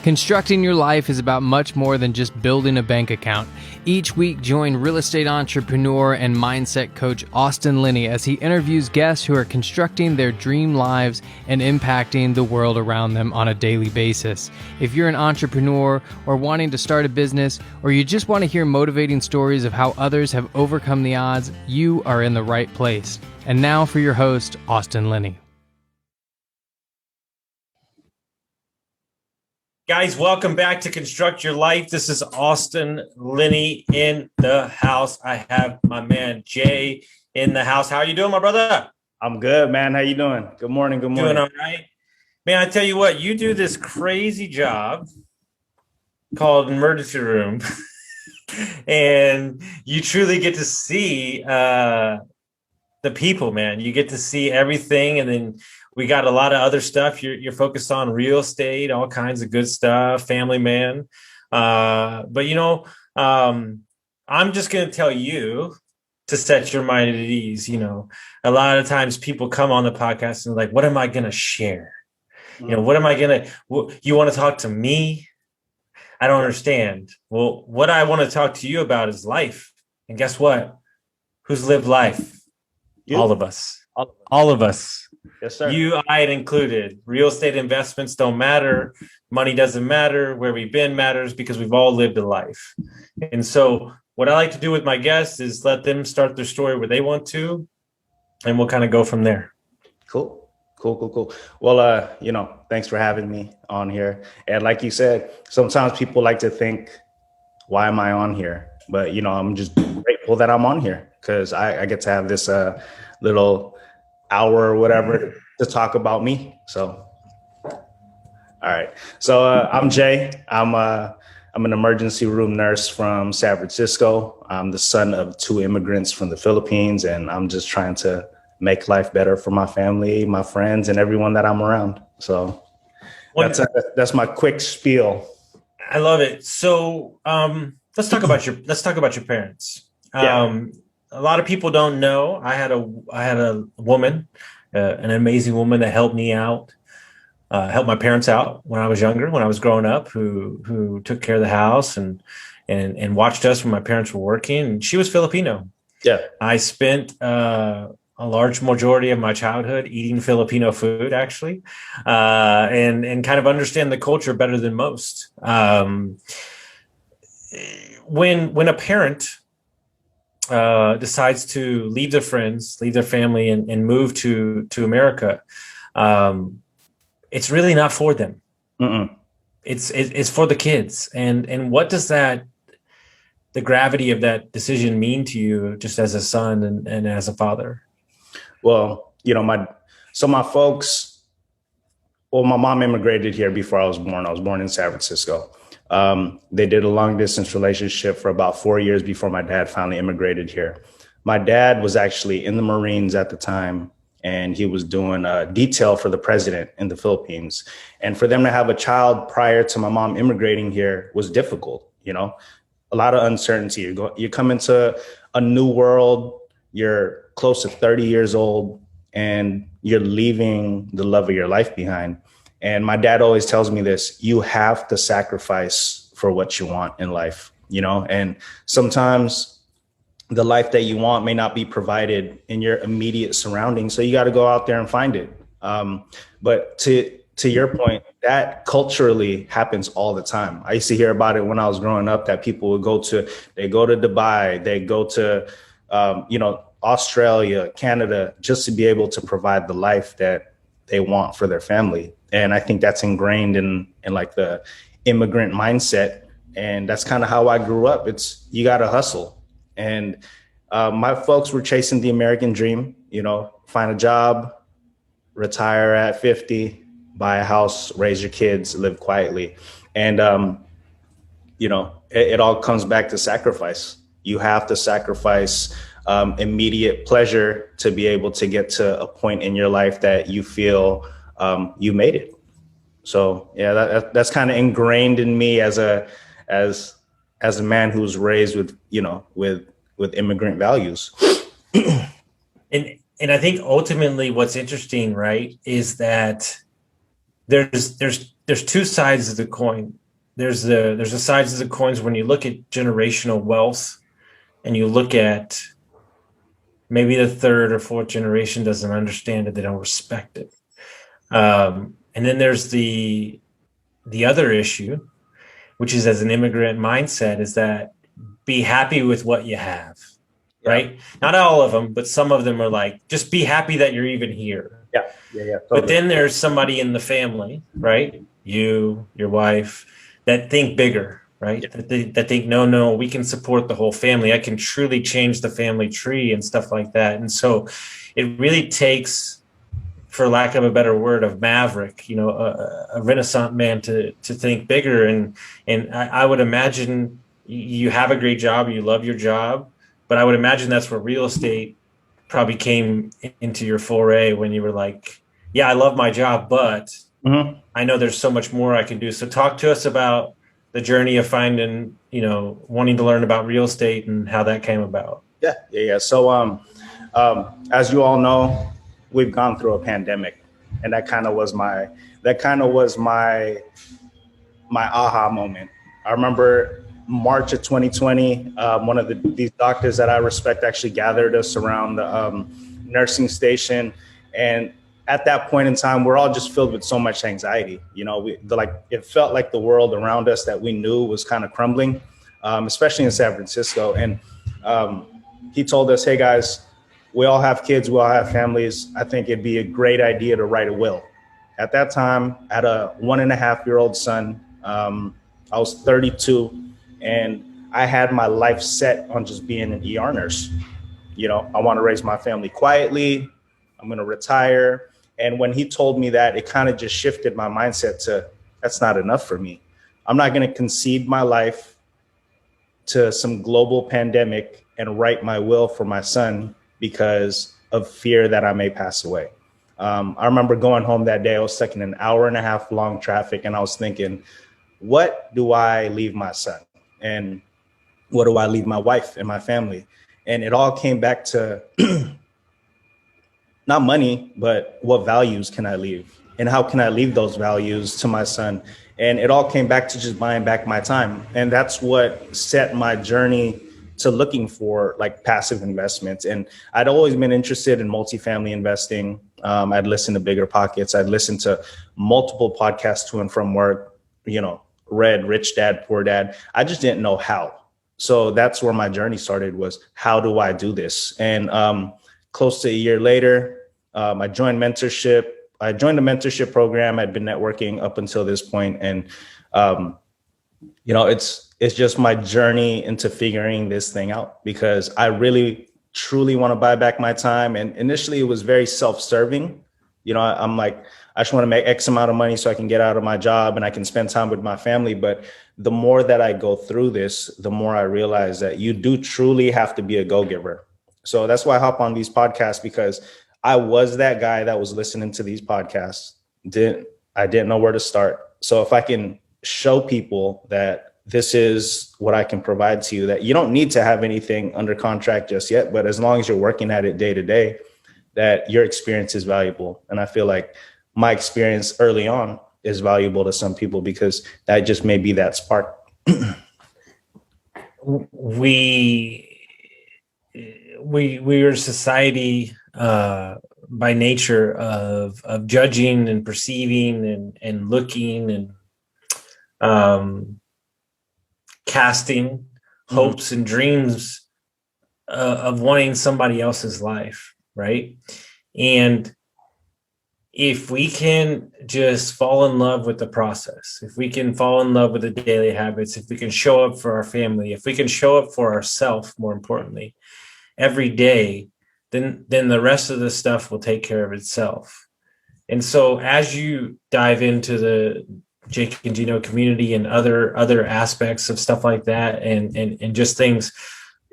Constructing your life is about much more than just building a bank account. Each week, join real estate entrepreneur and mindset coach Austin Linney as he interviews guests who are constructing their dream lives and impacting the world around them on a daily basis. If you're an entrepreneur or wanting to start a business, or you just want to hear motivating stories of how others have overcome the odds, you are in the right place. And now for your host, Austin Linney. Guys, welcome back to Construct Your Life. This is Austin Linney in the house. I have my man Jhae in the house. How are you doing, my brother? I'm good, man. How you doing? Good morning. Good morning. Doing all right. Man, I tell you what, you do this crazy job called emergency room, and you truly get to see the people, man. You get to see everything, and then we got a lot of other stuff. You're focused on real estate, all kinds of good stuff, family man. But I'm just going to tell you to set your mind at ease. You know, a lot of times people come on the podcast and like, what am I going to share? You know, what am I going to, you want to talk to me? I don't understand. Well, what I want to talk to you about is life. And guess what? Who's lived life? You? All of us. All of us. Yes, sir. You, I included. Real estate investments don't matter. Money doesn't matter. Where we've been matters because we've all lived a life. And so what I like to do with my guests is let them start their story where they want to, and we'll kind of go from there. Cool. Well, thanks for having me on here. And like you said, sometimes people like to think, why am I on here? But, I'm just grateful that I'm on here because I get to have this little hour or whatever to talk about me. So, all right. So I'm Jhae. I'm an emergency room nurse from San Francisco. I'm the son of two immigrants from the Philippines, and I'm just trying to make life better for my family, my friends, and everyone that I'm around. So that's my quick spiel. I love it. So let's talk about your parents. Yeah. A lot of people don't know. I had a woman, an amazing woman that helped me out, helped my parents out when I was younger, when I was growing up, who took care of the house and watched us when my parents were working. And she was Filipino. Yeah. I spent a large majority of my childhood eating Filipino food, actually, and kind of understand the culture better than most. When a parent decides to leave their friends, leave their family, and move to America, it's really not for them. Mm-mm. It's for the kids. And what does the gravity of that decision mean to you, just as a son and as a father? Well, my folks. Well, my mom immigrated here before I was born. I was born in San Francisco. They did a long distance relationship for about 4 years before my dad finally immigrated here. My dad was actually in the Marines at the time, and he was doing detail for the president in the Philippines. And for them to have a child prior to my mom immigrating here was difficult. A lot of uncertainty. You come into a new world, you're close to 30 years old, and you're leaving the love of your life behind. And my dad always tells me this: you have to sacrifice for what you want in life, and sometimes the life that you want may not be provided in your immediate surroundings. So you got to go out there and find it. But to your point, that culturally happens all the time. I used to hear about it when I was growing up, that people would go to Dubai, they go to, Australia, Canada, just to be able to provide the life that they want for their family. And I think that's ingrained in like the immigrant mindset. And that's kind of how I grew up. You got to hustle. And my folks were chasing the American dream, find a job, retire at 50, buy a house, raise your kids, live quietly. And, it all comes back to sacrifice. You have to sacrifice immediate pleasure to be able to get to a point in your life that you feel you made it. So yeah, that's kind of ingrained in me as a man who's raised with immigrant values. And I think ultimately what's interesting, right, is that there's there's two sides of the coin. There's the sides of the coins when you look at generational wealth and you look at maybe the third or fourth generation doesn't understand it, they don't respect it. And then there's the other issue, which is as an immigrant mindset, is that be happy with what you have, right? Not all of them, but some of them are like, just be happy that you're even here. Yeah. Totally. But then there's somebody in the family, right? You, your wife, that think bigger, right? Yeah. That think, no, we can support the whole family. I can truly change the family tree and stuff like that. And so it really takes, for lack of a better word, of maverick, a Renaissance man to think bigger. And I would imagine you have a great job, you love your job, but I would imagine that's where real estate probably came into your foray when you were like, yeah, I love my job, but I know there's so much more I can do. So talk to us about the journey of finding, wanting to learn about real estate and how that came about. Yeah. So, as you all know, we've gone through a pandemic, and that kind of was my aha moment. I remember March of 2020, one of these doctors that I respect actually gathered us around the nursing station. And at that point in time, we're all just filled with so much anxiety. It felt like the world around us that we knew was kind of crumbling, especially in San Francisco. And he told us, hey, guys, we all have kids, we all have families. I think it'd be a great idea to write a will. At that time, I had a 1.5-year-old son. I was 32. And I had my life set on just being an ER nurse. I want to raise my family quietly. I'm going to retire. And when he told me that, it kind of just shifted my mindset to, that's not enough for me. I'm not going to concede my life to some global pandemic and write my will for my son because of fear that I may pass away. I remember going home that day. I was stuck in an 1.5 hour long traffic. And I was thinking, what do I leave my son? And what do I leave my wife and my family? And it all came back to not money, but what values can I leave? And how can I leave those values to my son? And it all came back to just buying back my time. And that's what set my journey to looking for like passive investments. And I'd always been interested in multifamily investing. I'd listen to Bigger Pockets. I'd listen to multiple podcasts to and from work, read Rich Dad, Poor Dad. I just didn't know how. So that's where my journey started, was how do I do this? And close to a year later, I joined mentorship. I joined a mentorship program. I'd been networking up until this point. And, it's just my journey into figuring this thing out, because I really, truly want to buy back my time. And initially it was very self-serving. I'm like, I just want to make X amount of money so I can get out of my job and I can spend time with my family. But the more that I go through this, the more I realize that you do truly have to be a go-giver. So that's why I hop on these podcasts, because I was that guy that was listening to these podcasts. I didn't know where to start. So if I can show people that this is what I can provide to you, that you don't need to have anything under contract just yet, but as long as you're working at it day to day, that your experience is valuable. And I feel like my experience early on is valuable to some people because that just may be that spark. We are a society by nature of judging and perceiving and looking and casting hopes and dreams of wanting somebody else's life, right? And if we can just fall in love with the process, if we can fall in love with the daily habits, if we can show up for our family, if we can show up for ourselves, more importantly, every day, then the rest of the stuff will take care of itself. And so as you dive into the Jake and Gino community and other aspects of stuff like that, and just things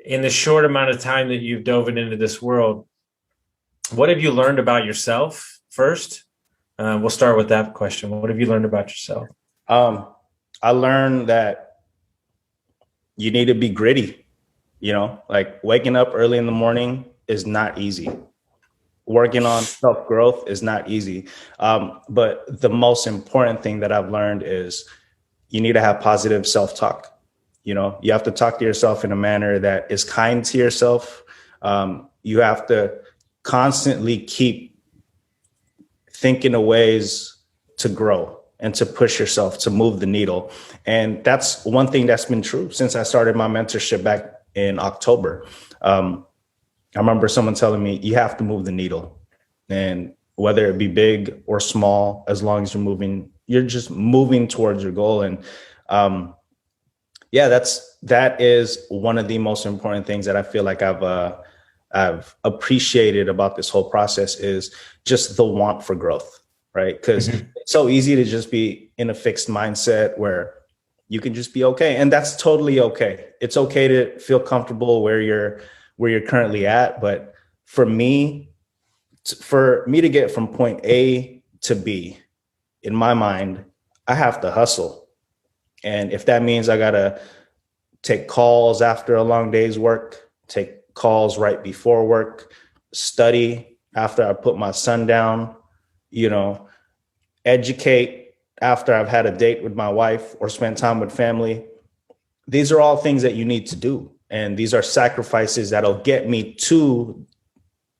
in the short amount of time that you've dove into this world, what have you learned about yourself first? We'll start with that question. What have you learned about yourself? I learned that you need to be gritty, like waking up early in the morning is not easy. working on self-growth is not easy. But the most important thing that I've learned is you need to have positive self-talk. You have to talk to yourself in a manner that is kind to yourself. You have to constantly keep thinking of ways to grow and to push yourself, to move the needle. And that's one thing that's been true since I started my mentorship back in October. I remember someone telling me, you have to move the needle. And whether it be big or small, as long as you're just moving towards your goal. And that is one of the most important things that I feel like I've appreciated about this whole process is just the want for growth, right? Because it's so easy to just be in a fixed mindset where you can just be okay. And that's totally okay. It's okay to feel comfortable where you're currently at. But for me to get from point A to B, in my mind, I have to hustle. And if that means I got to take calls after a long day's work, take calls right before work, study after I put my son down, educate after I've had a date with my wife or spent time with family. These are all things that you need to do. And these are sacrifices that'll get me to,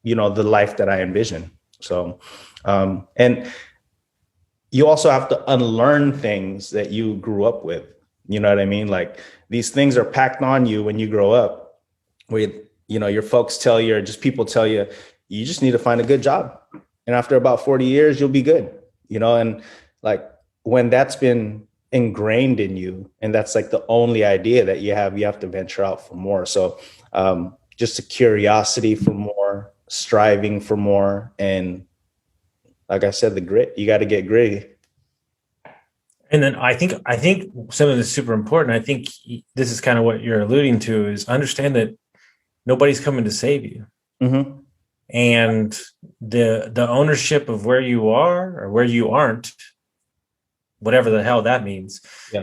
the life that I envision. So, and you also have to unlearn things that you grew up with. You know what I mean? Like these things are packed on you when you grow up with, your folks tell you, or just people tell you, you just need to find a good job. And after about 40 years, you'll be good, and like when that's been ingrained in you and that's like the only idea that you have to venture out for more. So just a curiosity for more, striving for more. And like I said, the grit, you got to get gritty. And then I think something that's super important. I think this is kind of what you're alluding to is understand that nobody's coming to save you. Mm-hmm. And the ownership of where you are or where you aren't, whatever the hell that means,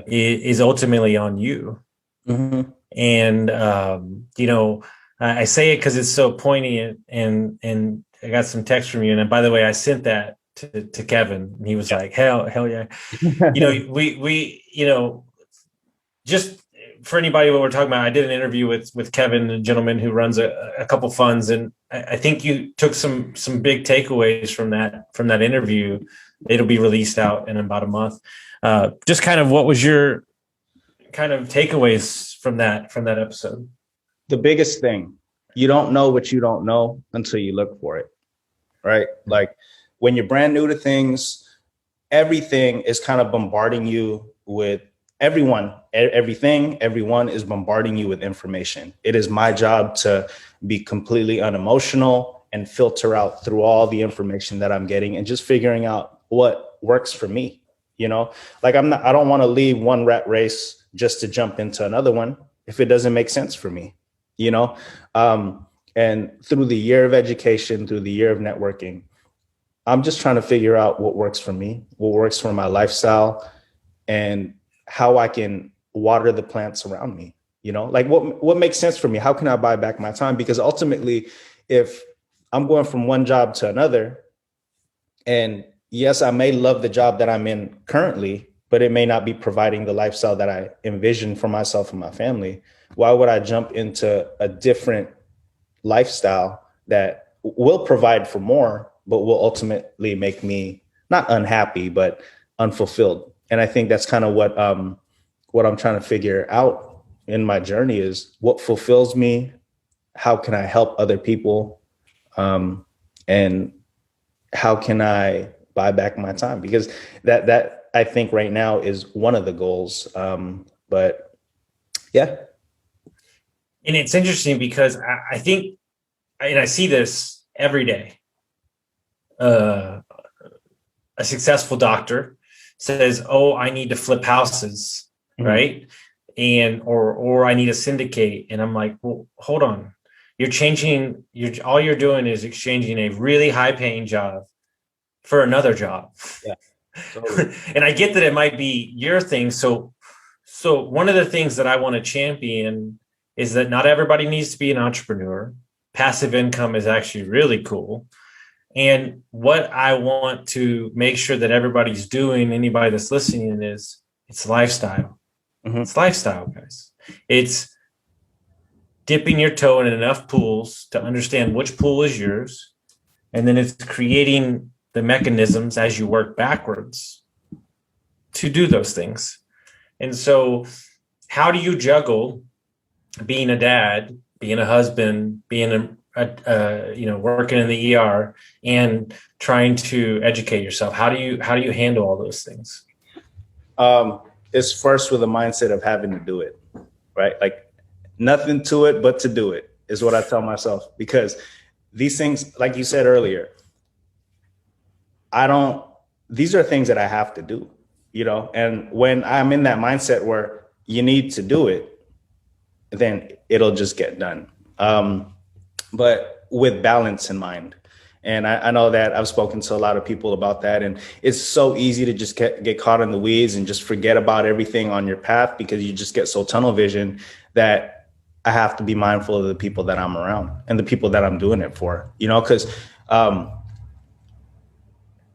is ultimately on you. Mm-hmm. And, I say it because it's so poignant and I got some text from you. And by the way, I sent that to Kevin and he was like, hell yeah. We just for anybody what we're talking about, I did an interview with Kevin, a gentleman who runs a couple funds. And I think you took some big takeaways from that interview. It'll be released out in about a month. Just kind of what was your kind of takeaways from that episode? The biggest thing, you don't know what you don't know until you look for it, right? Like when you're brand new to things, everything is kind of bombarding you with everyone is bombarding you with information. It is my job to be completely unemotional and filter out through all the information that I'm getting and just figuring out what works for me. Like I don't want to leave one rat race just to jump into another one if it doesn't make sense for me, and through the year of education, through the year of networking, I'm just trying to figure out what works for me, what works for my lifestyle, and how I can water the plants around me, like what makes sense for me. How can I buy back my time? Because ultimately, if I'm going from one job to another, and yes, I may love the job that I'm in currently, but it may not be providing the lifestyle that I envision for myself and my family. Why would I jump into a different lifestyle that will provide for more, but will ultimately make me not unhappy, but unfulfilled? And I think that's kind of what I'm trying to figure out in my journey is what fulfills me. How can I help other people? And how can I buy back my time? Because that I think right now is one of the goals. But yeah. And it's interesting because I think, and I see this every day. A successful doctor says, "Oh, I need to flip houses," mm-hmm. right? And or I need to syndicate, and I'm like, "Well, hold on. All you're doing is exchanging a really high-paying job for another job." Yeah, totally. And I get that it might be your thing. So one of the things that I want to champion is that not everybody needs to be an entrepreneur. Passive income is actually really cool. And what I want to make sure that everybody's doing, anybody that's listening, is it's lifestyle. Mm-hmm. It's lifestyle, guys. It's dipping your toe in enough pools to understand which pool is yours. And then it's creating the mechanisms as you work backwards to do those things. And so how do you juggle being a dad, being a husband, being working in the ER and trying to educate yourself? How do you handle all those things? It's first with a mindset of having to do it, right? Like nothing to it but to do it is what I tell myself, because these things, like you said earlier, these are things that I have to do, and when I'm in that mindset where you need to do it, then it'll just get done. But with balance in mind. And I know that I've spoken to a lot of people about that. And it's so easy to just get caught in the weeds and just forget about everything on your path, because you just get so tunnel vision that I have to be mindful of the people that I'm around and the people that I'm doing it for, because I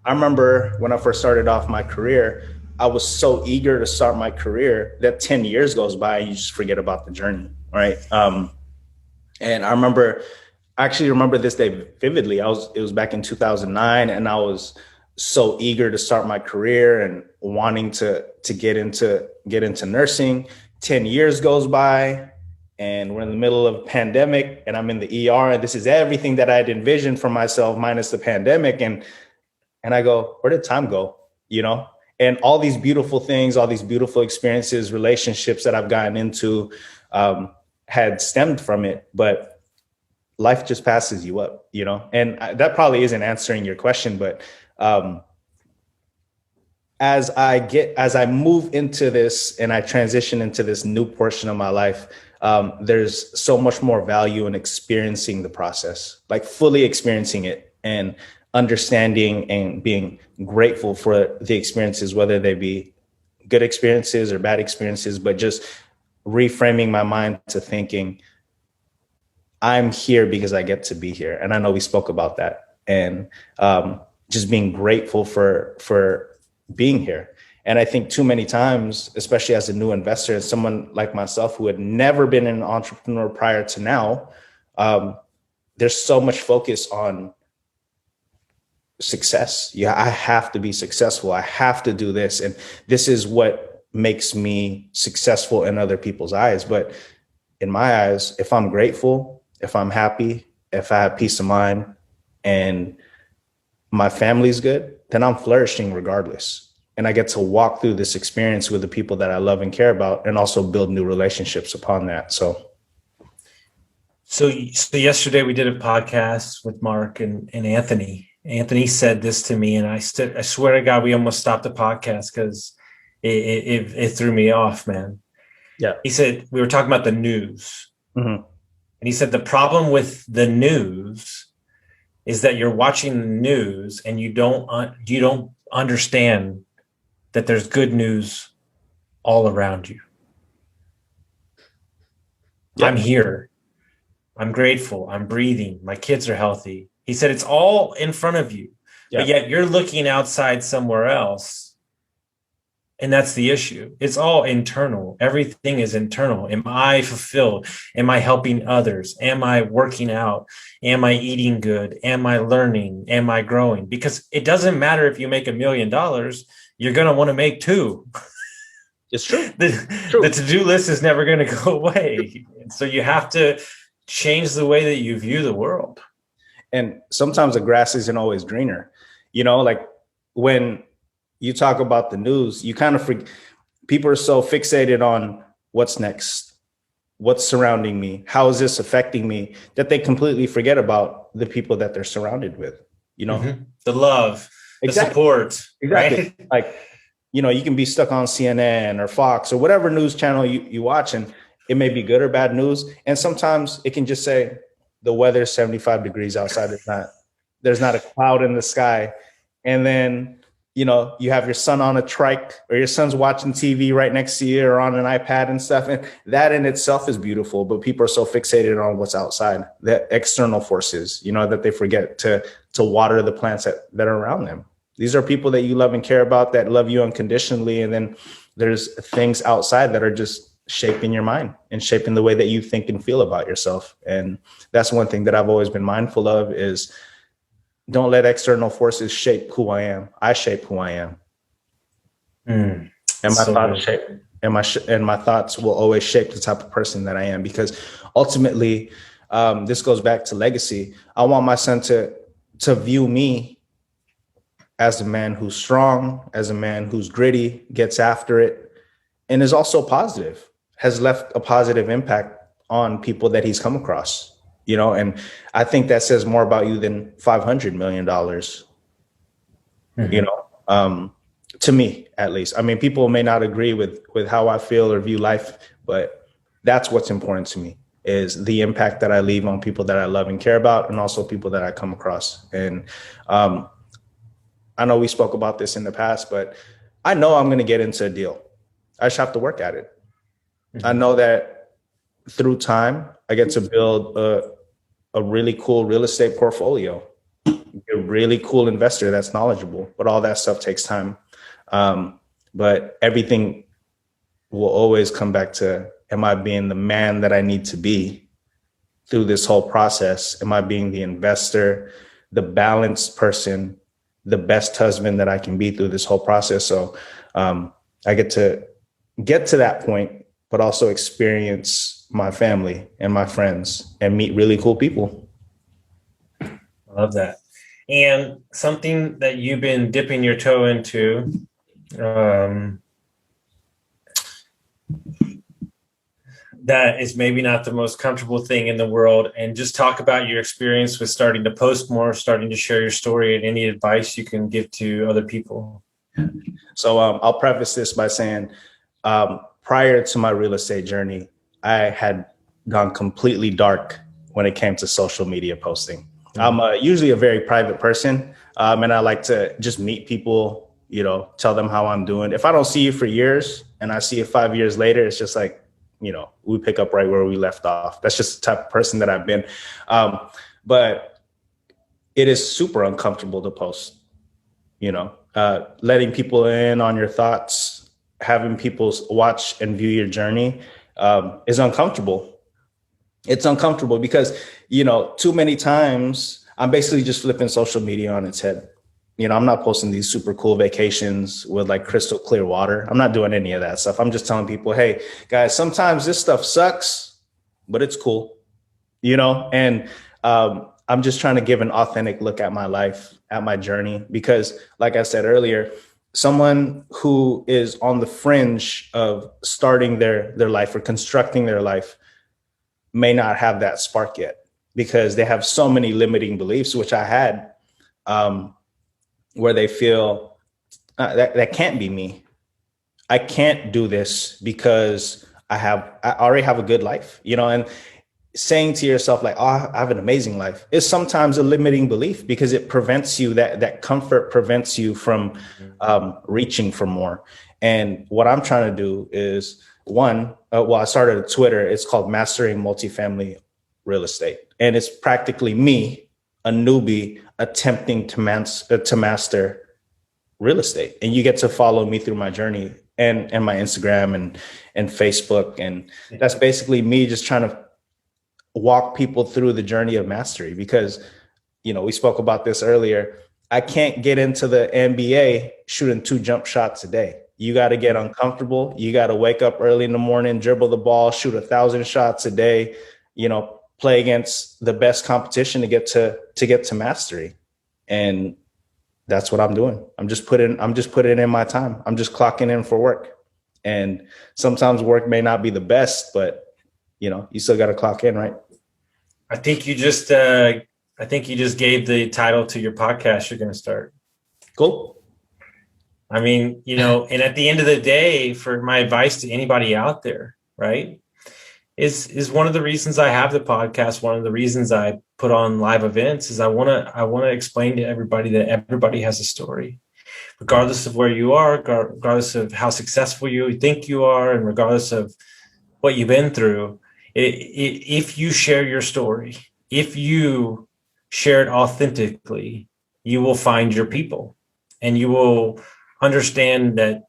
remember when I first started off my career, I was so eager to start my career that 10 years goes by and you just forget about the journey, right? And I actually remember this day vividly. It was back in 2009, and I was so eager to start my career and wanting to get into nursing. 10 years goes by, and we're in the middle of a pandemic, and I'm in the ER, and this is everything that I had envisioned for myself minus the pandemic. And I go, where did time go? And all these beautiful things, all these beautiful experiences, relationships that I've gotten into had stemmed from it, but life just passes you up, and that probably isn't answering your question, but as I move into this and I transition into this new portion of my life, there's so much more value in experiencing the process, like fully experiencing it and understanding and being grateful for the experiences, whether they be good experiences or bad experiences, but just reframing my mind to thinking, I'm here because I get to be here. And I know we spoke about that, and just being grateful for being here. And I think too many times, especially as a new investor, as someone like myself who had never been an entrepreneur prior to now, there's so much focus on success. Yeah, I have to be successful. I have to do this. And this is what makes me successful in other people's eyes. But in my eyes, if I'm grateful, if I'm happy, if I have peace of mind and my family's good, then I'm flourishing regardless. And I get to walk through this experience with the people that I love and care about, and also build new relationships upon that. So yesterday we did a podcast with Mark and Anthony. Anthony said this to me, and I swear to God, we almost stopped the podcast because it threw me off, man. Yeah. He said, we were talking about the news. Mm-hmm. And he said, the problem with the news is that you're watching the news and you don't understand that there's good news all around you. Yeah. I'm here. I'm grateful. I'm breathing. My kids are healthy. He said, it's all in front of you, but yet you're looking outside somewhere else. And that's the issue. It's all internal. Everything is internal. Am I fulfilled? Am I helping others? Am I working out? Am I eating good? Am I learning? Am I growing? Because it doesn't matter if you make $1 million, you're going to want to make $2 million. It's true. The to-do list is never going to go away. So you have to change the way that you view the world. And sometimes the grass isn't always greener. Like when you talk about the news, you kind of forget. People are so fixated on what's next, what's surrounding me, how is this affecting me, that they completely forget about the people that they're surrounded with, Mm-hmm. The love, exactly. The support. Exactly. Right? Like, you can be stuck on CNN or Fox or whatever news channel you watch, and it may be good or bad news. And sometimes it can just say the weather's 75 degrees outside. There's not a cloud in the sky. And then you know, you have your son on a trike or your son's watching TV right next to you or on an iPad and stuff. And that in itself is beautiful, but people are so fixated on what's outside, the external forces, you know, that they forget to water the plants that are around them. These are people that you love and care about, that love you unconditionally. And then there's things outside that are just shaping your mind and shaping the way that you think and feel about yourself. And that's one thing that I've always been mindful of is don't let external forces shape who I am. I shape who I am. And my thoughts shape, and my thoughts will always shape the type of person that I am, because ultimately, this goes back to legacy. I want my son to view me as a man who's strong, as a man who's gritty, gets after it, and is also positive, has left a positive impact on people that he's come across. You know, and I think that says more about you than $500 million, you know, to me, at least. I mean, people may not agree with how I feel or view life, but that's what's important to me, is the impact that I leave on people that I love and care about, and also people that I come across. And I know we spoke about this in the past, but I know I'm going to get into a deal. I just have to work at it. I know that through time, I get to build a really cool real estate portfolio, a really cool investor that's knowledgeable, but all that stuff takes time. But everything will always come back to, am I being the man that I need to be through this whole process? Am I being the investor, the balanced person, the best husband that I can be through this whole process? So I get to that point, but also experience my family and my friends and meet really cool people. I love that. And something that you've been dipping your toe into, that is maybe not the most comfortable thing in the world, and just talk about your experience with starting to post more, starting to share your story, and any advice you can give to other people. So I'll preface this by saying, prior to my real estate journey, I had gone completely dark when it came to social media posting. I'm usually a very private person, and I like to just meet people, you know, tell them how I'm doing. If I don't see you for years and I see you 5 years later, it's just like, you know, we pick up right where we left off. That's just the type of person that I've been. But it is super uncomfortable to post, you know, letting people in on your thoughts, having people watch and view your journey is uncomfortable. It's uncomfortable because, you know, too many times I'm basically just flipping social media on its head. You know, I'm not posting these super cool vacations with like crystal clear water. I'm not doing any of that stuff. I'm just telling people, hey, guys, sometimes this stuff sucks, but it's cool, you know? And I'm just trying to give an authentic look at my life, at my journey, because like I said earlier, someone who is on the fringe of starting their life or constructing their life may not have that spark yet, because they have so many limiting beliefs, which I had, where they feel that can't be me. I can't do this because I already have a good life, you know, and saying to yourself like, oh, I have an amazing life is sometimes a limiting belief, because it prevents you, that comfort prevents you from reaching for more. And what I'm trying to do is I started a Twitter. It's called Mastering Multifamily Real Estate. And it's practically me, a newbie, attempting to master real estate. And you get to follow me through my journey and my Instagram and Facebook. And that's basically me just trying to walk people through the journey of mastery, because, you know, we spoke about this earlier. I can't get into the NBA shooting 2 jump shots a day. You got to get uncomfortable. You got to wake up early in the morning, dribble the ball, shoot 1,000 shots a day, you know, play against the best competition to get to mastery. And that's what I'm doing. I'm just putting in my time. I'm just clocking in for work. And sometimes work may not be the best, but you know, you still got to clock in, right? I think you just gave the title to your podcast you're going to start. Cool. I mean, you know, and at the end of the day, for my advice to anybody out there, right, is one of the reasons I have the podcast. One of the reasons I put on live events is I want to explain to everybody that everybody has a story. regardless of where you are, regardless of how successful you think you are, and regardless of what you've been through, if you share your story, if you share it authentically, you will find your people, and you will understand that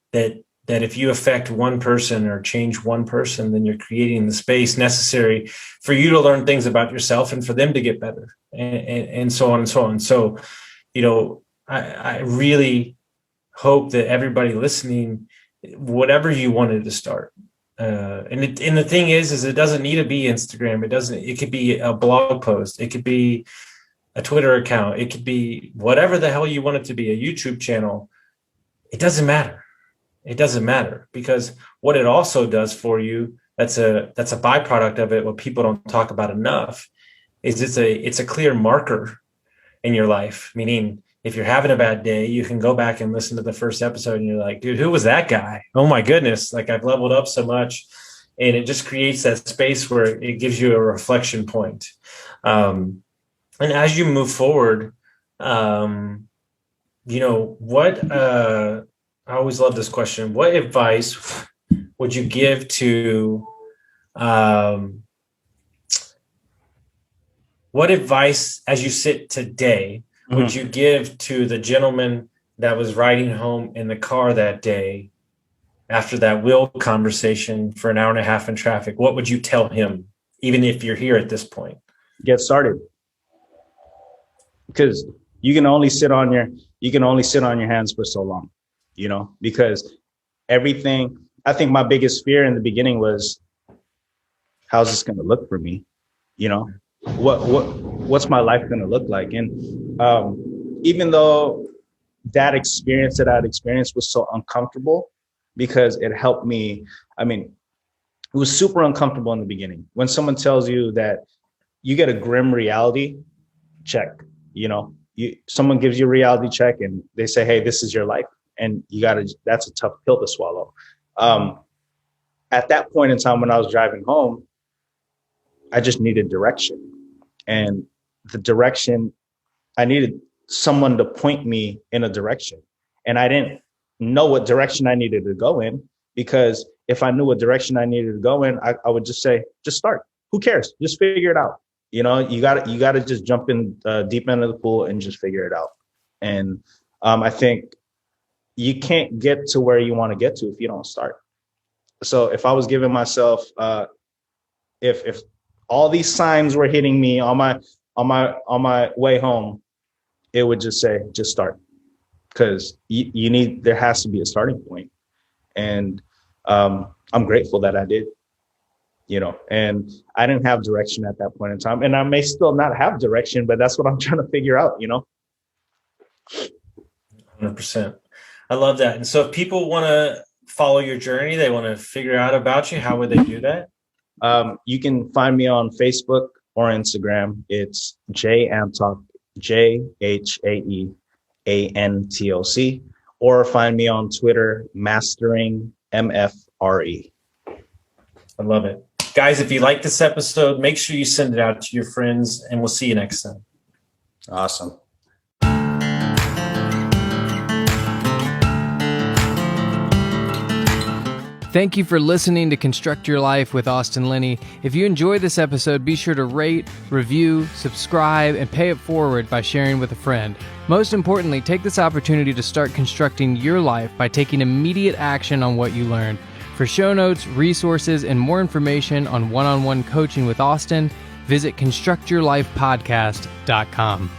if you affect one person or change one person, then you're creating the space necessary for you to learn things about yourself and for them to get better, and so on and so on. So, I really hope that everybody listening, whatever you wanted to start, and the thing is it doesn't need to be Instagram. It could be a blog post. It could be a Twitter account. It could be whatever the hell you want it to be, a YouTube channel. It doesn't matter. It doesn't matter, because what it also does for you, that's a byproduct of it, what people don't talk about enough, is it's a clear marker in your life. Meaning, if you're having a bad day, you can go back and listen to the first episode and you're like, dude, who was that guy? Oh my goodness. Like, I've leveled up so much. And it just creates that space where it gives you a reflection point. And as you move forward, I always love this question. What advice would you give to, what advice, as you sit today, would you give to the gentleman that was riding home in the car that day after that will conversation for an hour and a half in traffic? What would you tell him, even if you're here at this point? Get started. Because you can only sit on your hands for so long, because everything, I think my biggest fear in the beginning was, how's this going to look for me? What's my life going to look like? And even though that experience that I'd experienced was so uncomfortable, because it helped me, it was super uncomfortable in the beginning. When someone tells you that you get a grim reality check, someone gives you a reality check and they say, hey, this is your life. And that's a tough pill to swallow. At that point in time, when I was driving home, I just needed direction. And the direction, I needed someone to point me in a direction. And I didn't know what direction I needed to go in, because if I knew what direction I needed to go in, I would just say, just start. Who cares? Just figure it out. You gotta just jump in deep into the pool and just figure it out. And I think you can't get to where you want to get to if you don't start. So if I was giving myself, if all these signs were hitting me on my way home, it would just say, just start. Because there has to be a starting point. And I'm grateful that I did, and I didn't have direction at that point in time. And I may still not have direction, but that's what I'm trying to figure out, 100%. I love that. And so if people want to follow your journey, they want to figure out about you, how would they do that? You can find me on Facebook or Instagram. It's Jhae Antoc, JhaeAntoc, or find me on Twitter, Mastering MFRE. I love it. Guys, if you like this episode, make sure you send it out to your friends, and we'll see you next time. Awesome. Thank you for listening to Construct Your Life with Austin Linney. If you enjoyed this episode, be sure to rate, review, subscribe, and pay it forward by sharing with a friend. Most importantly, take this opportunity to start constructing your life by taking immediate action on what you learned. For show notes, resources, and more information on one-on-one coaching with Austin, visit constructyourlifepodcast.com.